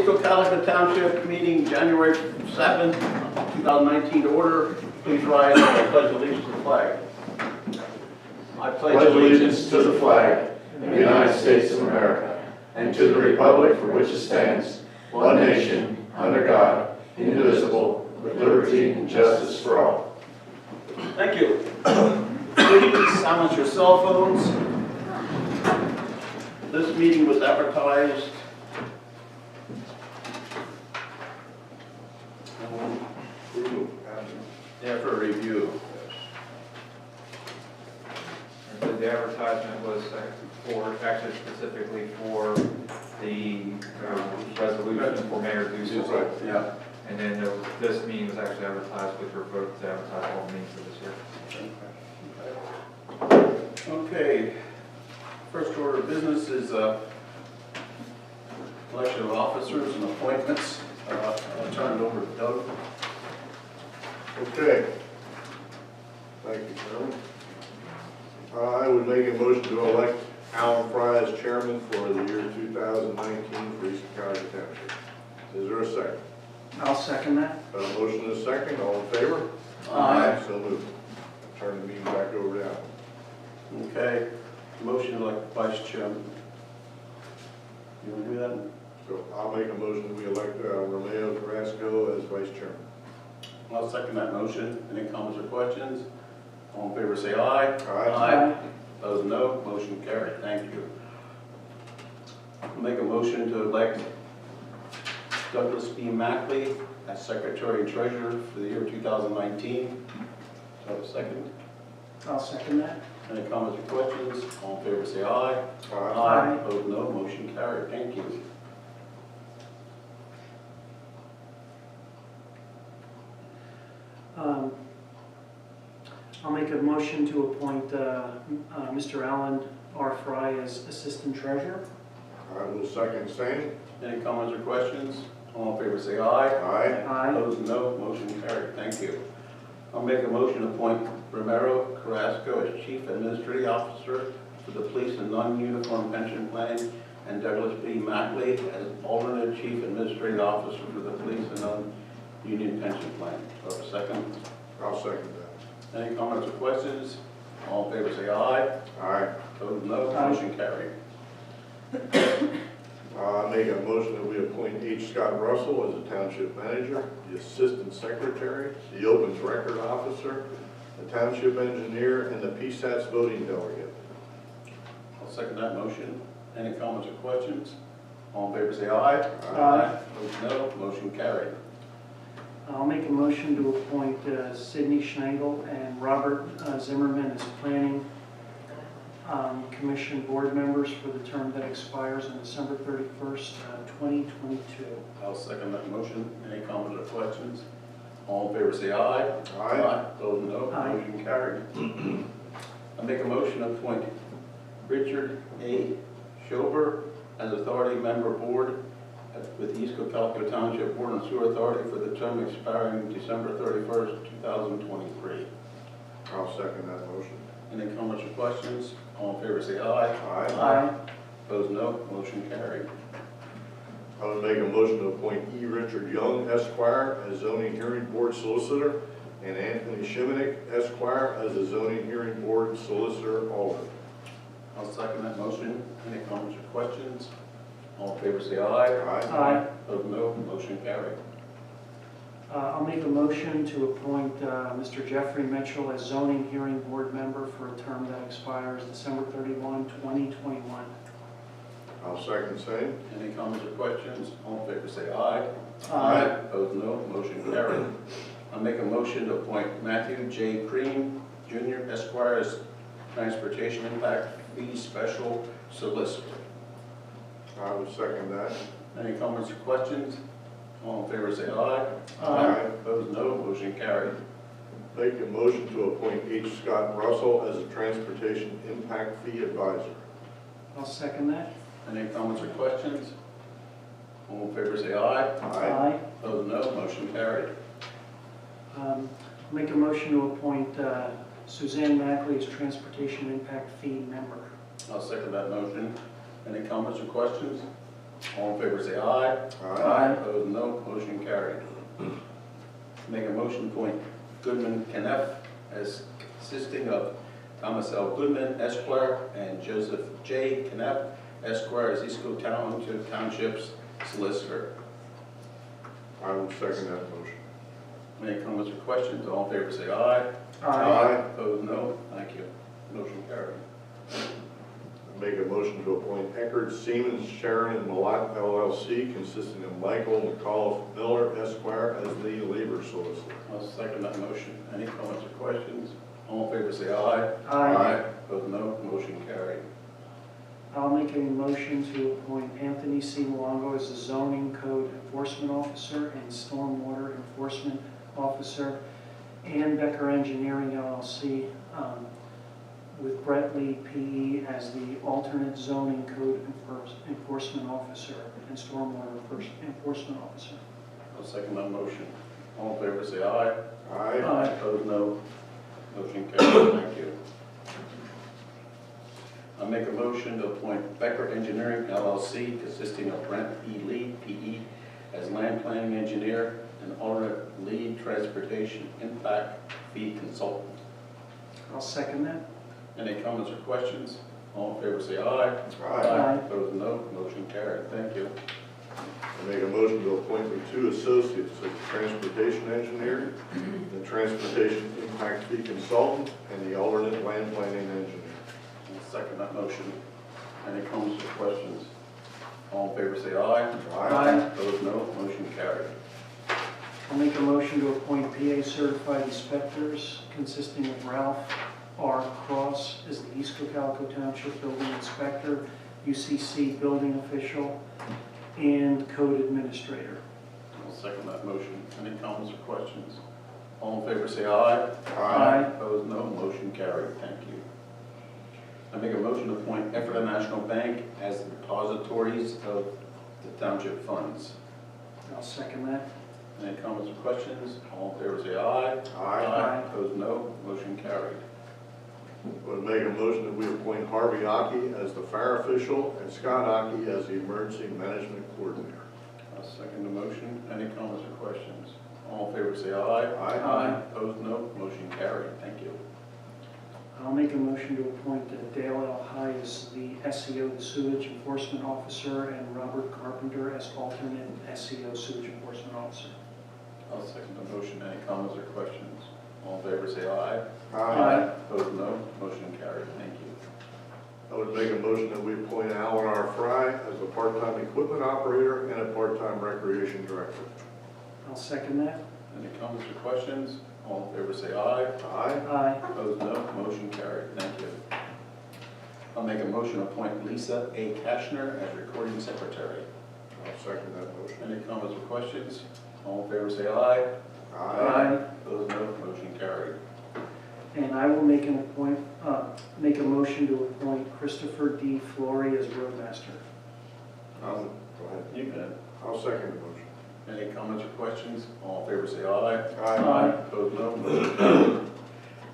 the Cocalico Township meeting, January 7th, 2019 to order. Please rise and I pledge allegiance to the flag. I Pledge allegiance to the flag of the United States of America and to the republic for which it stands, one nation, under God, indivisible, with liberty and justice for all. Thank you. Please silence your cell phones. This meeting was advertised after a review. The advertisement was actually specifically for the resolution for Mayor Ducey. Right, yeah. And then this meeting was actually advertised with your vote to advertise all the meetings for this year. Okay. First order of business is election of officers and appointments. I'll turn it over to Doug. Okay. Thank you, Chairman. I would make a motion to elect Alan Fry as chairman for the year 2019 for East Cocalico Township. Is there a second? I'll second that. Motion is second. All in favor? Aye. So moved. Turn the meeting back over to Alan. Okay. Motion to elect vice chairman. You want to do that? So I'll make a motion that we elect Romeo Carrasco as vice chairman. I'll second that motion. Any comments or questions? All in favor say aye. Aye. Opposed, no. Motion carried. Thank you. I'll make a motion to elect Douglas B. Mackley as secretary and treasurer for the year 2019. Do I have a second? I'll second that. Any comments or questions? All in favor say aye. Aye. Opposed, no. Motion carried. Thank you. I'll make a motion to appoint Mr. Alan R. Fry as assistant treasurer. I will second same. Any comments or questions? All in favor say aye. Aye. Aye. Opposed, no. Motion carried. Thank you. I'll make a motion to appoint Romero Carrasco as Chief Administrative Officer for the Police and Non-Uniform Pension Plan and Douglas B. Mackley as alternate Chief Administrative Officer for the Police and Non-Union Pension Plan. Do I have a second? I'll second that. Any comments or questions? All in favor say aye. Aye. Opposed, no. Aye. Motion carried. I make a motion that we appoint H. Scott Russell as the township manager, the assistant secretary, the opens record officer, the township engineer, and the PSATS voting delegate. I'll second that motion. Any comments or questions? All in favor say aye. Aye. Opposed, no. Motion carried. I'll make a motion to appoint Sidney Schnagle and Robert Zimmerman as planning commission board members for the term that expires on December 31st, 2022. I'll second that motion. Any comments or questions? All in favor say aye. Aye. Opposed, no. Aye. Motion carried. I make a motion to appoint Richard A. Schober as authority member board with the East Cocalico Township Water and Sewer Authority for the term expiring December 31st, 2023. I'll second that motion. Any comments or questions? All in favor say aye. Aye. Opposed, no. Motion carried. I would make a motion to appoint E. Richard Young, Esquire, as zoning hearing board solicitor, and Anthony Shimonik, Esquire, as the zoning hearing board solicitor alternate. I'll second that motion. Any comments or questions? All in favor say aye. Aye. Opposed, no. Motion carried. I'll make a motion to appoint Mr. Jeffrey Mitchell as zoning hearing board member for a term that expires December 31, 2021. I'll second same. Any comments or questions? All in favor say aye. Aye. Opposed, no. Motion carried. I'll make a motion to appoint Matthew J. Cream, Jr., Esquire, as Transportation Impact Fee Special Solicitor. I would second that. Any comments or questions? All in favor say aye. Aye. Opposed, no. Motion carried. Make a motion to appoint H. Scott Russell as a transportation impact fee advisor. I'll second that. Any comments or questions? All in favor say aye. Aye. Opposed, no. Motion carried. Make a motion to appoint Suzanne Mackley as transportation impact fee member. I'll second that motion. Any comments or questions? All in favor, say aye. Aye. Opposed, no. Motion carried. Make a motion to appoint Goodman Kneff as consisting of Thomas L. Goodman, Esquire, and Joseph J. Kneff, Esquire, as East Cocalico Township's solicitor. I will second that motion. Any comments or questions? All in favor, say aye. Opposed, no. Thank you. Motion carried. Make a motion to appoint Eckerd, Siemens, Sharon, and Malat LLC, consisting of Michael McAuliffe Miller, Esquire, as the labor solicitor. I'll second that motion. Any comments or questions? All in favor, say aye. Opposed, no. Motion carried. I'll make a motion to appoint Anthony C. Malongo as the zoning code enforcement officer and stormwater enforcement officer, and Becker Engineering LLC, with Brett Lee, P.E., as the alternate zoning code enforcement officer and stormwater enforcement officer. I'll second that motion. All in favor, say aye. Aye. Opposed, no. Motion carried. Thank you. I make a motion to appoint Becker Engineering LLC, consisting of Brent E. Lee, P.E., as land planning engineer and alternate lead transportation impact fee consultant. I'll second that. Any comments or questions? All in favor, say aye. Aye. Opposed, no. Motion carried. Thank you. I make a motion to appoint the two associates as the transportation engineer, the transportation impact fee consultant, and the alternate land planning engineer. I'll second that motion. Any comments or questions? All in favor, say aye. Opposed, no. Motion carried. I'll make a motion to appoint PA certified inspectors consisting of Ralph R. Cross as the East Cocalico Township building inspector, UCC building official, and code administrator. I'll second that motion. Any comments or questions? All in favor, say aye. Opposed, no. Motion carried. Thank you. I make a motion to appoint Ephrata National Bank as the depositories of the township funds. I'll second that. Any comments or questions? All in favor, say aye. Aye. Opposed, no. Motion carried. I would make a motion that we appoint Harvey Aki as the fire official and Scott Aki as the emergency management coordinator. I'll second the motion. Any comments or questions? All in favor, say aye. Aye. Opposed, no. Motion carried. Thank you. I'll make a motion to appoint Dale L. High as the SEO, the sewage enforcement officer, and Robert Carpenter as alternate SEO, sewage enforcement officer. I'll second the motion. Any comments or questions? All in favor, say aye. Opposed, no. Motion carried. Thank you. I would make a motion that we appoint Alan R. Fry as a part-time equipment operator and a part-time recreation director. I'll second that. Any comments or questions? All in favor, say aye. Aye. Opposed, no. Motion carried. Thank you. I'll make a motion to appoint Lisa A. Kashner as recording secretary. I'll second that motion. Any comments or questions? All in favor, say aye. Opposed, no. Motion carried. And I will make make a motion to appoint Christopher D. Flory as roadmaster. Go ahead. You can. I'll second the motion. Any comments or questions? All in favor, say aye. Aye. Opposed, no. Motion carried.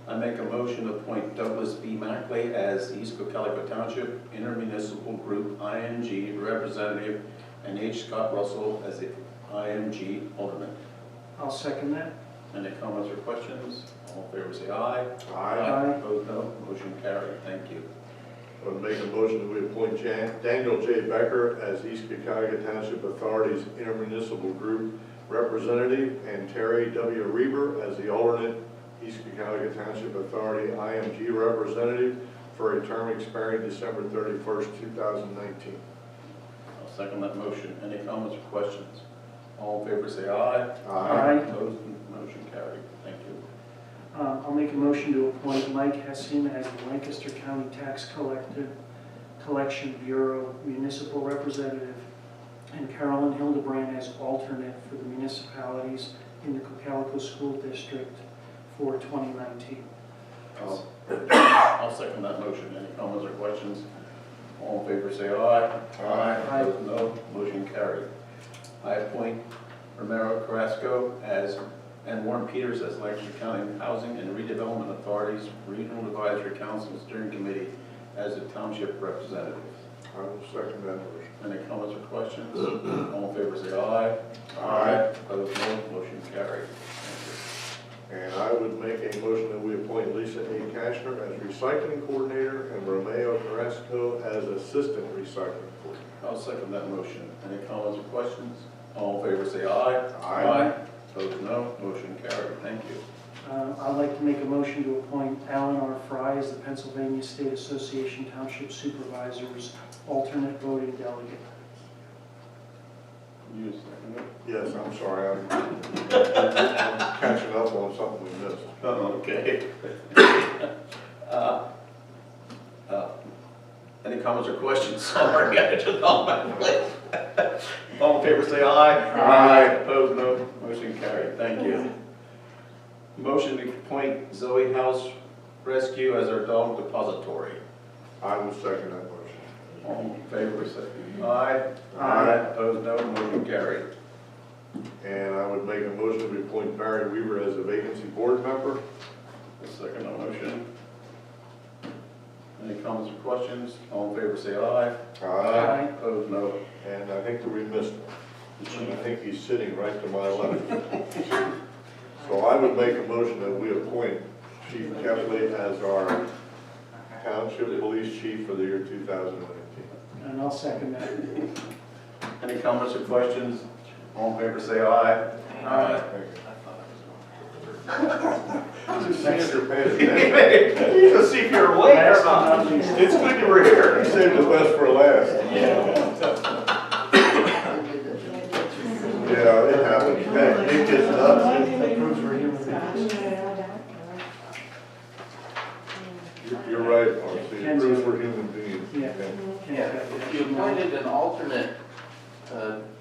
I make a motion to appoint Douglas B. Mackley as East Cocalico Township Intermunicipal Group IMG representative and H. Scott Russell as the IMG alternate. I'll second that. Any comments or questions? All in favor, say aye. Aye. Opposed, no. Motion carried. Thank you. I would make a motion that we appoint Daniel J. Becker as East Cocalico Township Authority's intermunicipal group representative and Terry W. Reber as the alternate East Cocalico Township Authority IMG representative for a term expiring December 31st, 2019. I'll second that motion. Any comments or questions? All in favor, say aye. Aye. Opposed, motion carried. Thank you. I'll make a motion to appoint Mike Hessian as the Lancaster County Tax Collection Bureau municipal representative and Carolyn Hildebrand as alternate for the municipalities in the Cocalico School District for 2019. I'll second that motion. Any comments or questions? All in favor, say aye. Aye. Opposed, no. Motion carried. I appoint Romero Carrasco and Warren Peters as Lancaster County Housing and Redevelopment Authority's Regional Advisory Council Steering Committee as a township representative. I will second that motion. Any comments or questions? All in favor, say aye. Aye. Opposed, no. Motion carried. And I would make a motion that we appoint Lisa A. Cashner as recycling coordinator and Romeo Carrasco as assistant recycling coordinator. I'll second that motion. Any comments or questions? All in favor, say aye. Aye. Opposed, no. Motion carried. Thank you. I'd like to make a motion to appoint Alan R. Fry as the Pennsylvania State Association Township Supervisor's alternate voting delegate. You second it? Yes, I'm sorry, I'm catching up on something we missed. Okay. Any comments or questions? Sorry, I just on my plate. All in favor, say aye. Aye. Opposed, no. Motion carried. Thank you. Motion to appoint Zoe House Rescue as our dog depository. I will second that motion. All in favor, say aye. Aye. Opposed, no. Motion carried. And I would make a motion to appoint Barry Weaver as a vacancy board member. I'll second that motion. Any comments or questions? All in favor, say aye. Aye. Opposed, no. And I think that we missed him. I think he's sitting right to my left. So I would make a motion that we appoint Chief Kepley as our Township Police Chief for the year 2019. And I'll second that. Any comments or questions? All in favor, say aye. Aye. Thanks for paying attention. You can see if you're awake or not. It's good you were here. You saved the best for last. Yeah, it happens. It gets nuts. You're right, Marcy. It proves we're human beings. Yeah. Yeah, you appointed an alternate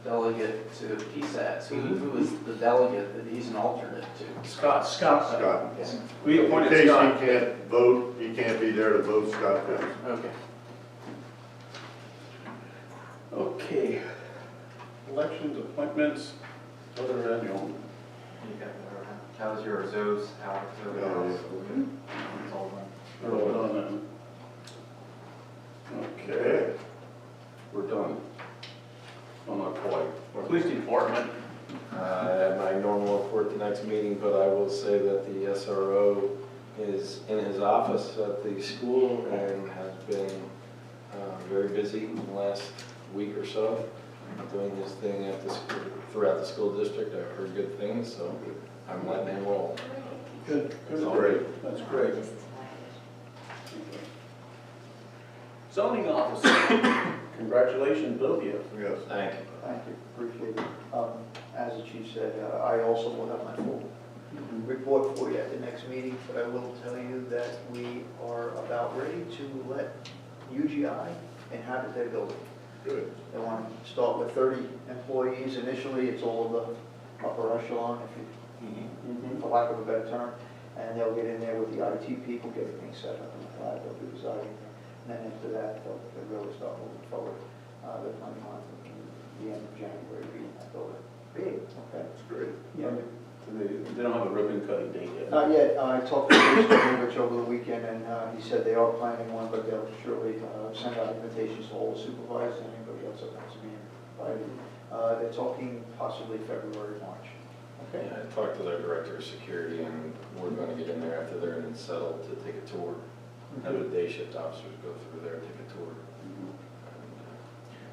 delegate to PSATs. Who is the delegate that he's an alternate to? Scott. Scott. We In appointed case Scott. he can't vote, he can't be there to vote, Scott does. Okay. Okay. Elections, appointments, other annual. You got that, right? How was your Zoe's out? Zoe's Yeah, house? yeah. It's all done. They're all done then. Okay. We're done. Well, not quite. Police department. I have my normal report the next meeting, but I will say that the SRO is in his office at the school and has been very busy in the last week or so, doing his thing at the school, throughout the school district. I've heard good things, so I'm letting him roll. Good. That's great. That's great. Zoning officer. Congratulations, both of you. Yes. Thank you. Thank you, appreciate it. As the chief said, I also will have my full report for you at the next meeting, but I will tell you that we are about ready to let UGI inhabit their building. Good. They want to start with 30 employees initially. It's all of the upper echelon, for lack of a better term. And they'll get in there with the IT people, get everything set up in the cloud. They'll be residing there. And then after that, they'll really start moving forward. They're planning on the end of January being that building. Big, okay? That's great. Yeah. They don't have a ribbon cutting date yet. Not yet. I talked to Rich over the weekend, and he said they are planning one, but they'll surely send out invitations to all the supervisors and anybody else that wants to be invited. They're talking possibly February, March. Okay? Yeah, I talked to their director of security, and we're going to get in there after they're in settled to take a tour. Have the day shift officers go through there, take a tour.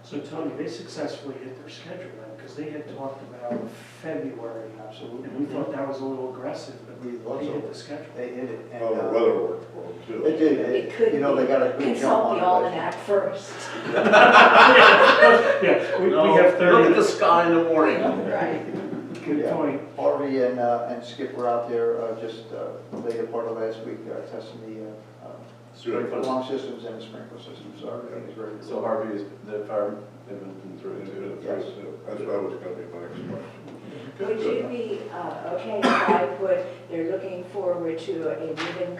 So Tony, they successfully hit their schedule then, because they had talked about February. Absolutely. And we thought that was a little aggressive, but We thought they so. hit the schedule. They did it. And, Well, the weather worked for them too. It did. It could You know, they got a good jump consult on the it. almanac first. Yeah, we No, have 30. Look at the sky in the morning. Right. Good Yeah. point. Harvey and Skip were out there just later part of last week testing the sprinkler alarm systems and the sprinkler systems. So everything is ready to So go. Harvey is the fire, they've been through it too. Yes. That's what was going to be my next question. Would you be okay if I put, they're looking forward to a ribbon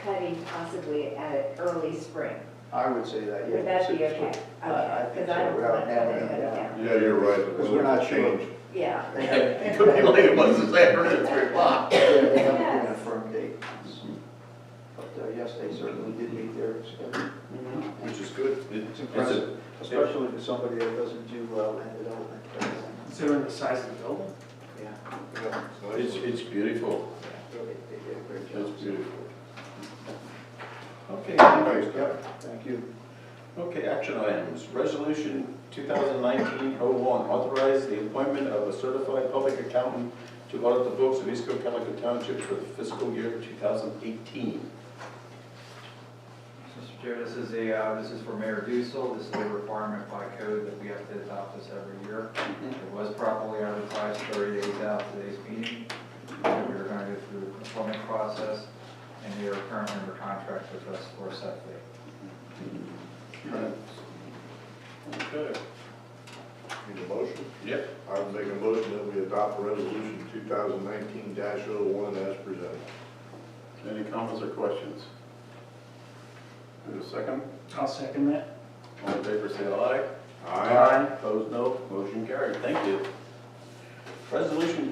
cutting possibly at early spring? I would say that, yeah. Would that be okay? I think Because so, I don't without want that nailing to it cut down. down. Yeah, you're right. The Because we're weather not sure. changed. Yeah. They haven't- It could be like it was this afternoon at 3 o'clock. Yeah, they haven't given a firm date. But yes, they certainly did meet their schedule. Which is good. It's impressive. especially for somebody that doesn't do land development. Considering the size of the building? Yeah, Yeah, It's beautiful. they did a great job. It's beautiful. Okay, Thanks, Tom. Thank you. Okay, action items. Resolution 2019-01, authorize the appointment of a certified public accountant to audit the books of East Cocalico Township for the fiscal year 2018. Mr. Chair, this is for Mayor Ducel. This is a requirement by code that we have to adopt this every year. It was properly advertised 30 days out today's meeting. We are going to go through the appointment process, and they are currently under contract with us for a set fee. Okay. Need a motion? Yep. I would make a motion that we adopt resolution 2019-01 as presented. Any comments or questions? Need a second? I'll second that. All in favor, say aye. Aye. Opposed, no. Motion carried. Thank you. Resolution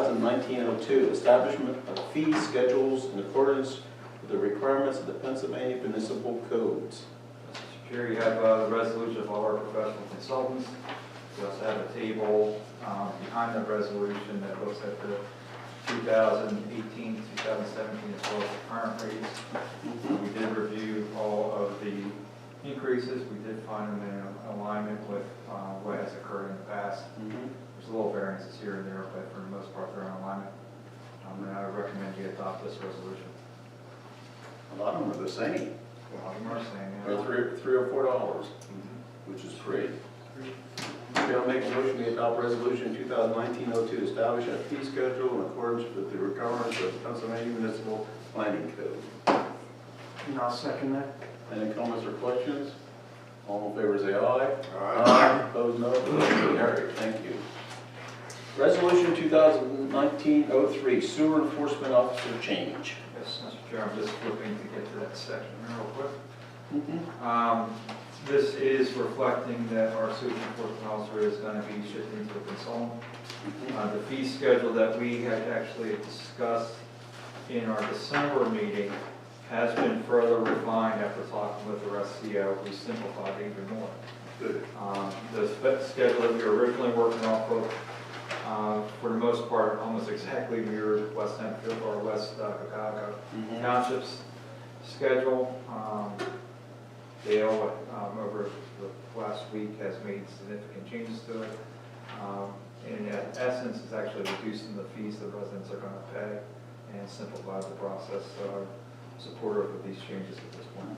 2019-02, establishment of fee schedules in accordance with the requirements of the Pennsylvania Municipal Codes. Mr. Chair, you have the resolution of all our professional consultants. We also have a table behind the resolution that looks at the 2018, 2017, as well as the current rates. We did review all of the increases. We did find them in alignment with what has occurred in the past. There's a little variances here and there, but for the most part, they're in alignment. And I would recommend you adopt this resolution. A lot of them are the same. A lot of them are saying, Or $3 or $4, which is great. Okay, I'll make a motion to adopt resolution 2019-02, establish a fee schedule in accordance with the requirements of the Pennsylvania Municipal Planning Code. And I'll second that. Any comments or questions? All in favor, say aye. Aye. Opposed, no. Motion carried. Thank you. Resolution 2019-03, sewer enforcement officer change. yes, Mr. Chair, I'm just flipping to get to that section real quick. This is reflecting that our sewage enforcement officer is going to be shifting to a consultant. The fee schedule that we had actually discussed in our December meeting has been further refined after talking with the SCO. We simplified it even more. Good. The schedule that we were originally working off of, for the most part, almost exactly mirrored West Hempfield or West Cocalico Township's schedule. Dale, over the last week, has made significant changes to it. And in essence, it's actually reducing the fees the residents are going to pay and simplifies the process. So I'm supportive of these changes at this point.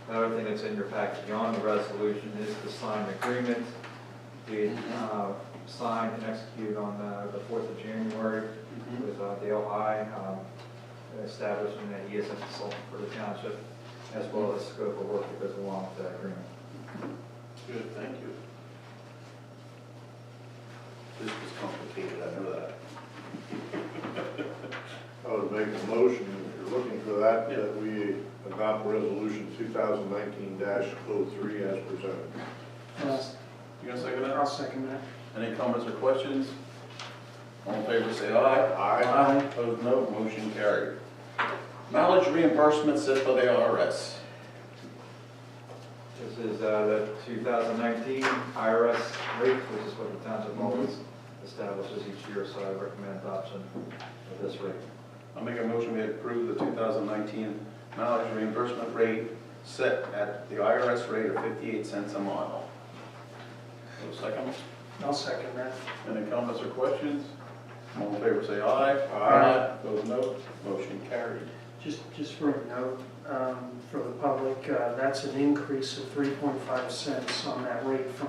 Another thing that's in your package beyond the resolution is the signed agreement. We signed and executed on the 4th of January with Dale High, establishing that he is a consultant for the township, as well as scope of work that goes along with that agreement. Good, thank you. This was complicated, I know that. I would make a motion, if you're looking for that, that we adopt resolution 2019-03 as presented. You gonna second that? I'll second that. Any comments or questions? All in favor, say aye. Aye. Opposed, no. Motion carried. Mileage reimbursement set by the IRS. This is the 2019 IRS rate, which is what the township always establishes each year, so I recommend adoption of this rate. I'll make a motion to approve the 2019 mileage reimbursement rate set at the IRS rate of 58 cents a mile. Second. I'll second that. Any comments or questions? All in favor, say aye. Aye. Opposed, no. Motion carried. Just for a note, for the public, that's an increase of 3.5 cents on that rate from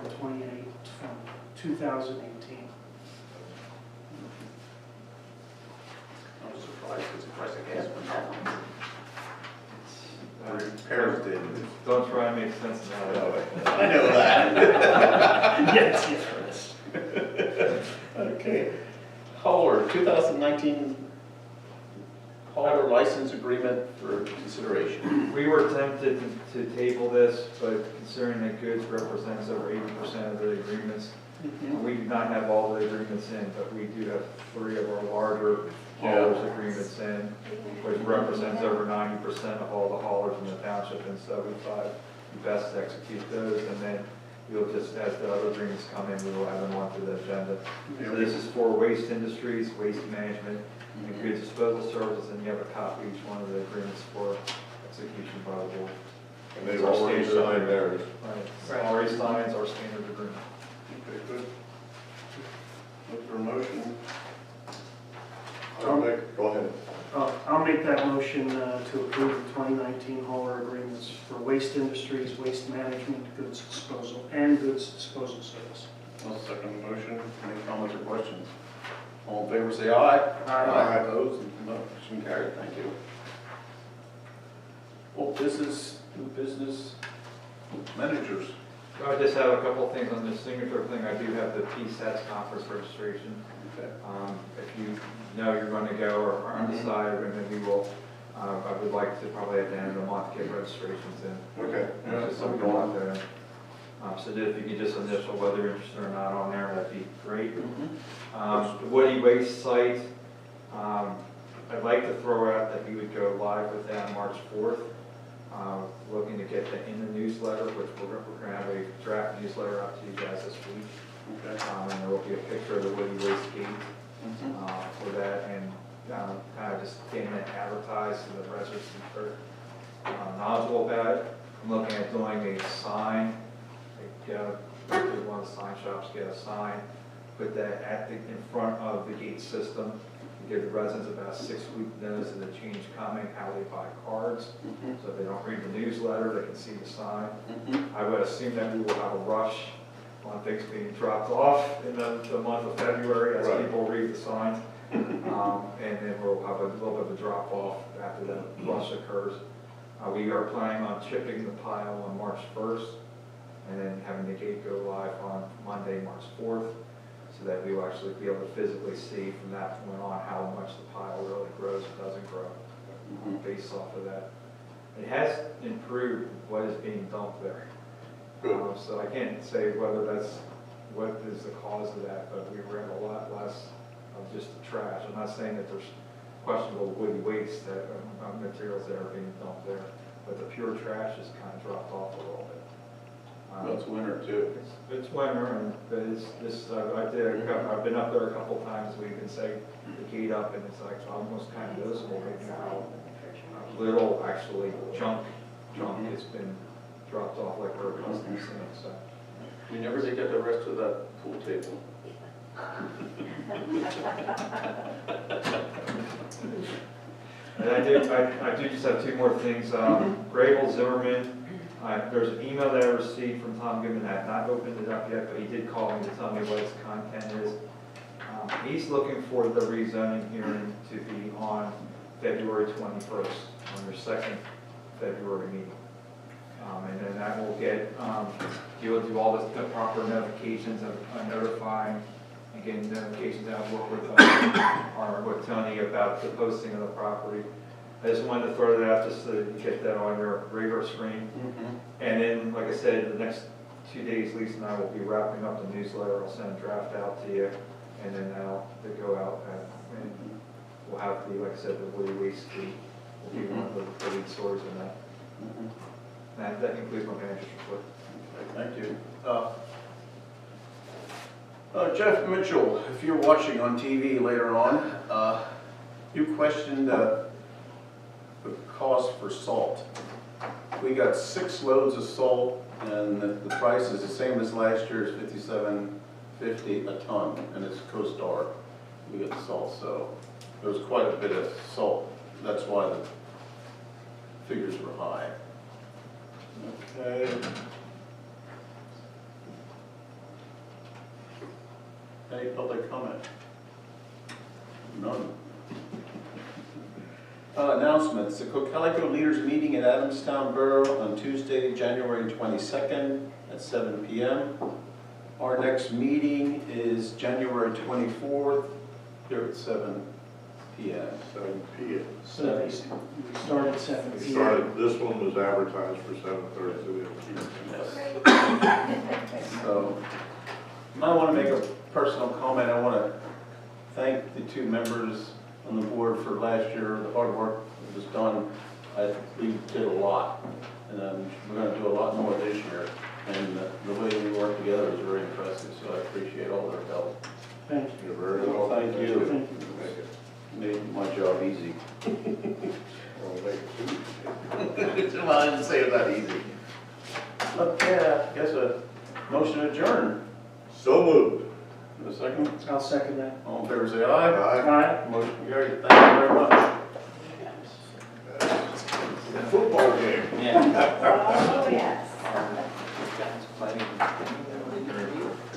2018. I'm surprised because the price of gas went down. Uh, Repairs didn't. Don't try and make sense of that. I know that. Yes. Okay. Hauler, 2019 hauler license agreement for consideration. We were tempted to table this, but considering that goods represents over 80% of the agreements, we do not have all the agreements in, but we do have 3 of our larger haulers agreements in, which represents over 90% of all the haulers in the township, and so we thought we best to execute those, and then we'll just, as the other agreements come in, we will add them onto the agenda. So this is for waste industries, waste management, and goods disposal services, and you have a copy of each one of the agreements for execution by the board. And they've already signed theirs. Right, already signs our standard agreement. Okay, good. Look for a motion. Go ahead. I'll make that motion to approve the 2019 hauler agreements for waste industries, waste management, goods disposal, and goods disposal service. I'll second the motion. Any comments or questions? All in favor, say aye. Aye. Opposed? Motion carried. Thank you. Old business, new business, managers. I just have a couple of things on the signature thing. I do have the PSATS conference registration. Okay. If you know you're going to go or are undecided, then we will, I would like to probably at the end of the month get registrations in. Okay. Yeah, Just something like that. So that if you could just initial whether you're interested or not on there, that'd be great. The Woody Waste site, I'd like to throw out that we would go live with that on March 4th. Looking to get that in the newsletter, which we're going to have a draft newsletter out to you guys this week. Okay. And there will be a picture of the Woody Waste gate for that, and kind of just getting it advertised so the residents are knowledgeable about it. I'm looking at doing a sign, one of the sign shops get a sign, put that in front of the gate system, give the residents about 6 week notice of the change coming, how they buy cards. So if they don't read the newsletter, they can see the sign. I would assume that we will have a rush on things being dropped off in the month of February as people read the signs. And then we'll have a little bit of a drop off after the rush occurs. We are planning on chipping the pile on March 1st and then having the gate go live on Monday, March 4th. So that we will actually be able to physically see from that point on how much the pile really grows or doesn't grow based off of that. It has improved what is being dumped there. So I can't say whether that's what is the cause of that, but we ran a lot less of just the trash. I'm not saying that there's questionable woody waste that materials that are being dumped there, but the pure trash has kind of dropped off a little bit. Well, it's winter too. It's winter, and I've been up there a couple times. We can say the gate up, and it's like almost kind of noticeable right now. How little actually junk has been dropped off like we're accustomed to seeing. So We never did get the rest of that pool table. And I do just have two more things. Grable Zimmerman. There's an email that I received from Tom Goodman. I have not opened it up yet, but he did call me to tell me what its content is. He's looking for the rezoning hearing to be on February 21st, on your second February meeting. And then that will get, he will do all the proper notifications of notifying and getting notifications out, work with Tony about the posting of the property. I just wanted to throw that out just so that you get that on your radar screen. And then, like I said, the next 2 days, Lisa and I will be wrapping up the newsletter. I'll send a draft out to you, and then that'll go out. And we'll have the, like I said, the woody waste fee will be one of the lead stories in that. And that concludes my manager's report. Thank you. Jeff Mitchell, if you're watching on TV later on, you questioned the cost for salt. We got 6 loads of salt, and the price is the same as last year's, $57.50 a ton, and it's CoStar. We get the salt, so there was quite a bit of salt. That's why the figures were high. Okay. Any public comment? None. Announcements. The Cocalico Leaders Meeting at Adamstown Borough on Tuesday, January 22nd at 7 p.m. Our next meeting is January 24th here at 7 p.m. 7 p.m. So we start at 7 We p.m. started, this one was advertised for 7:30, so we have to keep it. So I want to make a personal comment. I want to thank the 2 members on the board for last year, the hard work that was done. We did a lot, and we're gonna do a lot more this year. And the way we work together is very impressive, so I appreciate all their help. Thank You're very Well, welcome. thank you. Thank Made my job easy. Well, thank you. Well, I didn't say it that easy. Okay, I guess a motion to adjourn. So moved. A second, you. I'll second that. all in favor, say aye. Aye. Aye. Motion carried, thank you very much. Football game. Yeah. Oh, yes.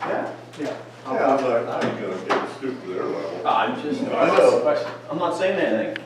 Yeah. Yeah. Yeah, I'm not gonna get stupid to their level. I'm just, I know. I'm not saying anything.